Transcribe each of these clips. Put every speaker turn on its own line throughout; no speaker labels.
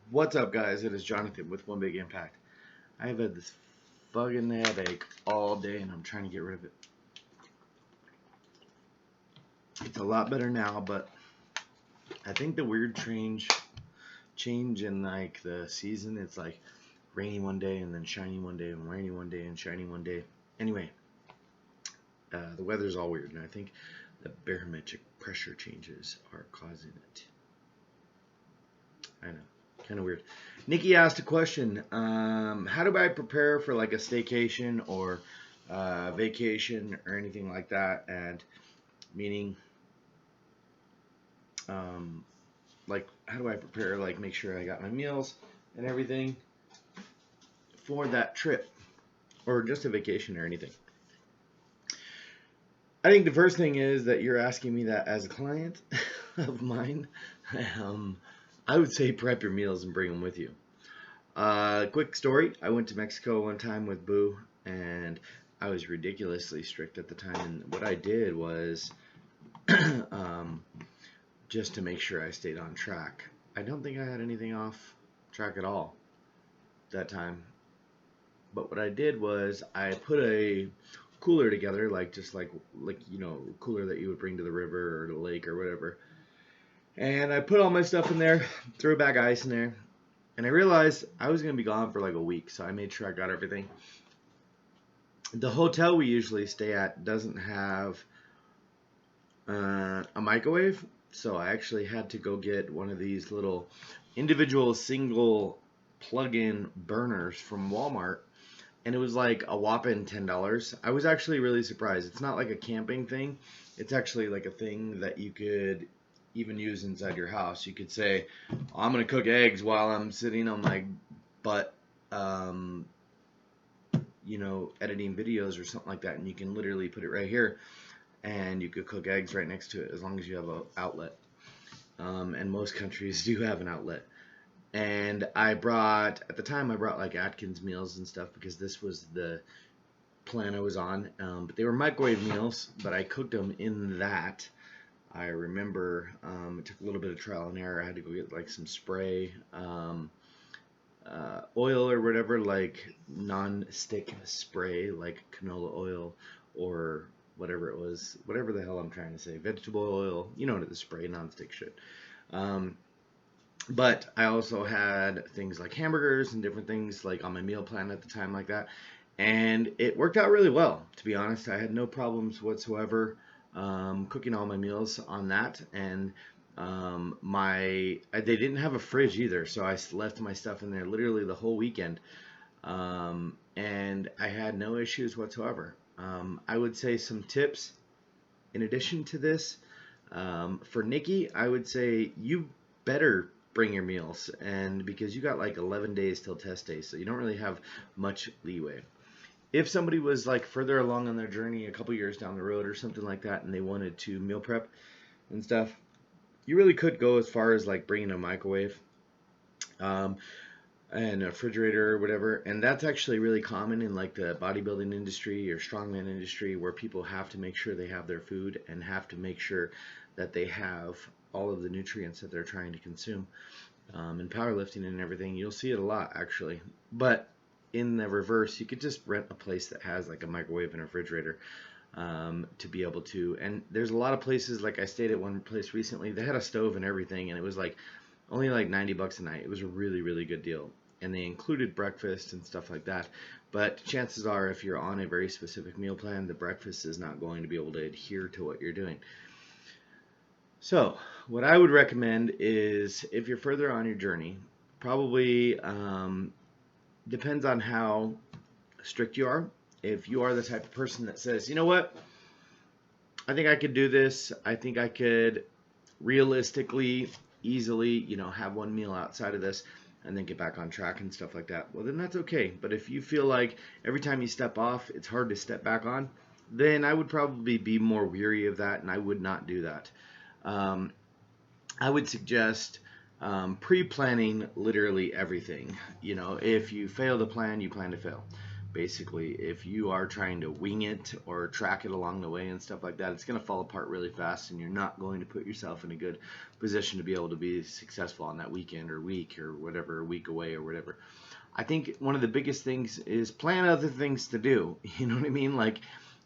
What's up, guys? It is Jonathan with One Big Impact. I have had this fucking headache all day and I'm trying to get rid of it. It's a lot better now, but I think the weird change in like the season, it's like rainy one day and then shiny one day and rainy one day and shiny one day. Anyway, the weather's all weird and I think the barometric pressure changes are causing it. I know. Kind of weird. Nikki asked a question. How do I prepare for like a staycation or vacation or anything like that? And meaning, um, like, how do I prepare? Like, make sure I got my meals and everything for that trip or just a vacation or anything. I think the first thing is that you're asking me that as a client of mine. Um, I would say prep your meals and bring them with you. Quick story. I went to Mexico one time with Boo, and I was ridiculously strict at the time. And what I did was, um, just to make sure I stayed on track. I don't think I had anything off track at all that time. But what I did was I put a cooler together, like just like cooler that you would bring to the river or the lake or whatever. And I put all my stuff in there, threw a bag of ice in there, and I realized I was going to be gone for like a week, so I made sure I got everything. The hotel we usually stay at doesn't have a microwave, so I actually had to go get one of these little individual single plug-in burners from Walmart, and it was like a whopping $10. I was actually really surprised. It's not like a camping thing. It's actually like a thing that you could even use inside your house. You could say, I'm going to cook eggs while I'm sitting on my butt, editing videos or something like that. And you can literally put it right here and you could cook eggs right next to it as long as you have an outlet. And most countries do have an outlet. And at the time I brought like Atkins meals and stuff because this was the plan I was on. But they were microwave meals, but I cooked them in that. I remember it took a little bit of trial and error. I had to go get like some spray, oil or whatever, like non-stick spray, like canola oil or whatever it was, whatever the hell I'm trying to say, vegetable oil, the spray, non-stick shit. But I also had things like hamburgers and different things like on my meal plan at the time like that. And it worked out really well, to be honest. I had no problems whatsoever cooking all my meals on that. And they didn't have a fridge either, so I left my stuff in there literally the whole weekend. And I had no issues whatsoever. I would say some tips in addition to this. For Nikki, I would say you better bring your meals, and because you got like 11 days till test day, so you don't really have much leeway. If somebody was like further along on their journey a couple years down the road or something like that and they wanted to meal prep and stuff, you really could go as far as like bringing a microwave and a refrigerator or whatever. And that's actually really common in like the bodybuilding industry or strongman industry, where people have to make sure they have their food and have to make sure that they have all of the nutrients that they're trying to consume. In powerlifting and everything, you'll see it a lot actually. But in the reverse, you could just rent a place that has like a microwave and a refrigerator to be able to. And there's a lot of places, like I stayed at one place recently, they had a stove and everything, and it was like only like $90 a night. It was a really, really good deal. And they included breakfast and stuff like that. But chances are, if you're on a very specific meal plan, the breakfast is not going to be able to adhere to what you're doing. So, what I would recommend is, if you're further on your journey, probably depends on how strict you are. If you are the type of person that says, you know what, I think I could do this, I think I could realistically, easily, have one meal outside of this and then get back on track and stuff like that, well, then that's okay. But if you feel like every time you step off, it's hard to step back on, then I would probably be more weary of that, and I would not do that. I would suggest pre-planning literally everything. If you fail to plan, you plan to fail. basically. If you are trying to wing it or track it along the way and stuff like that, it's going to fall apart really fast, and you're not going to put yourself in a good position to be able to be successful on that weekend or week or whatever, a week away or whatever. I think one of the biggest things is plan other things to do. You know what I mean? Like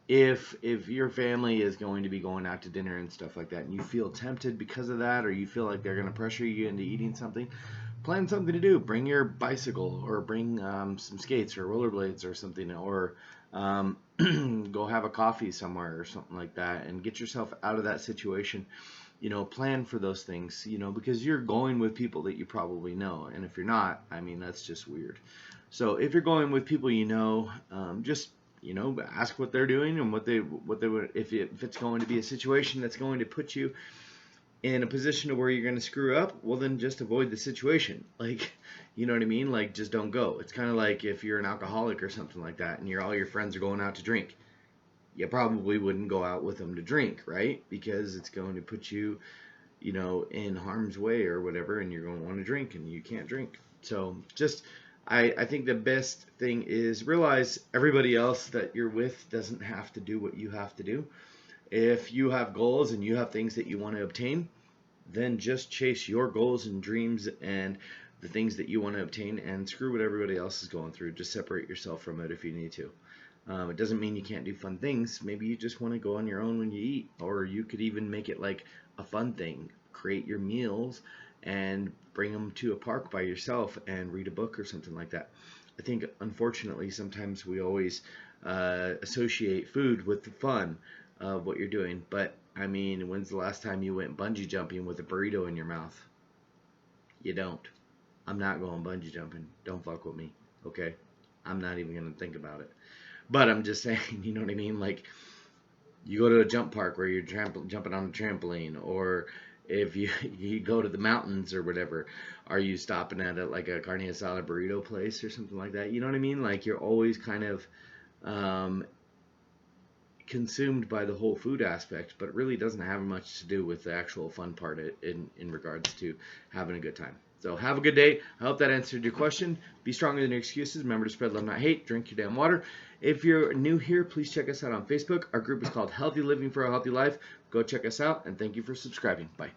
if your family is going to be going out to dinner and stuff like that, and you feel tempted because of that, or you feel like they're going to pressure you into eating something, plan something to do. Bring your bicycle, or bring some skates or rollerblades or something, or go have a coffee somewhere or something like that, and get yourself out of that situation. Plan for those things, because you're going with people that you probably know. And if you're not, I mean, that's just weird. So if you're going with people just ask what they're doing and what they would, if it's going to be a situation that's going to put you in a position to where you're going to screw up, well, then just avoid the situation. Like, you know what I mean? Like, just don't go. It's kind of like if you're an alcoholic or something like that, and all your friends are going out to drink. You probably wouldn't go out with them to drink, right? Because it's going to put you, in harm's way or whatever, and you're going to want to drink, and you can't drink. So I think the best thing is realize everybody else that you're with doesn't have to do what you have to do. If you have goals and you have things that you want to obtain, then just chase your goals and dreams and the things that you want to obtain, and screw what everybody else is going through. Just separate yourself from it if you need to. It doesn't mean you can't do fun things. Maybe you just want to go on your own when you eat, or you could even make it like a fun thing. Create your meals and bring them to a park by yourself and read a book or something like that. I think, unfortunately, sometimes we always associate food with the fun of what you're doing. But, I mean, when's the last time you went bungee jumping with a burrito in your mouth? You don't. I'm not going bungee jumping. Don't fuck with me, okay? I'm not even going to think about it. But I'm just saying, you know what I mean? Like, you go to a jump park where you're jumping on a trampoline, or if you go to the mountains or whatever, are you stopping at like a carne asada burrito place or something like that? You know what I mean? Like, you're always kind of consumed by the whole food aspect, but it really doesn't have much to do with the actual fun part in regards to having a good time. So have a good day. I hope that answered your question. Be stronger than your excuses. Remember to spread love, not hate. Drink your damn water. If you're new here, please check us out on Facebook. Our group is called Healthy Living for a Healthy Life. Go check us out, and thank you for subscribing. Bye.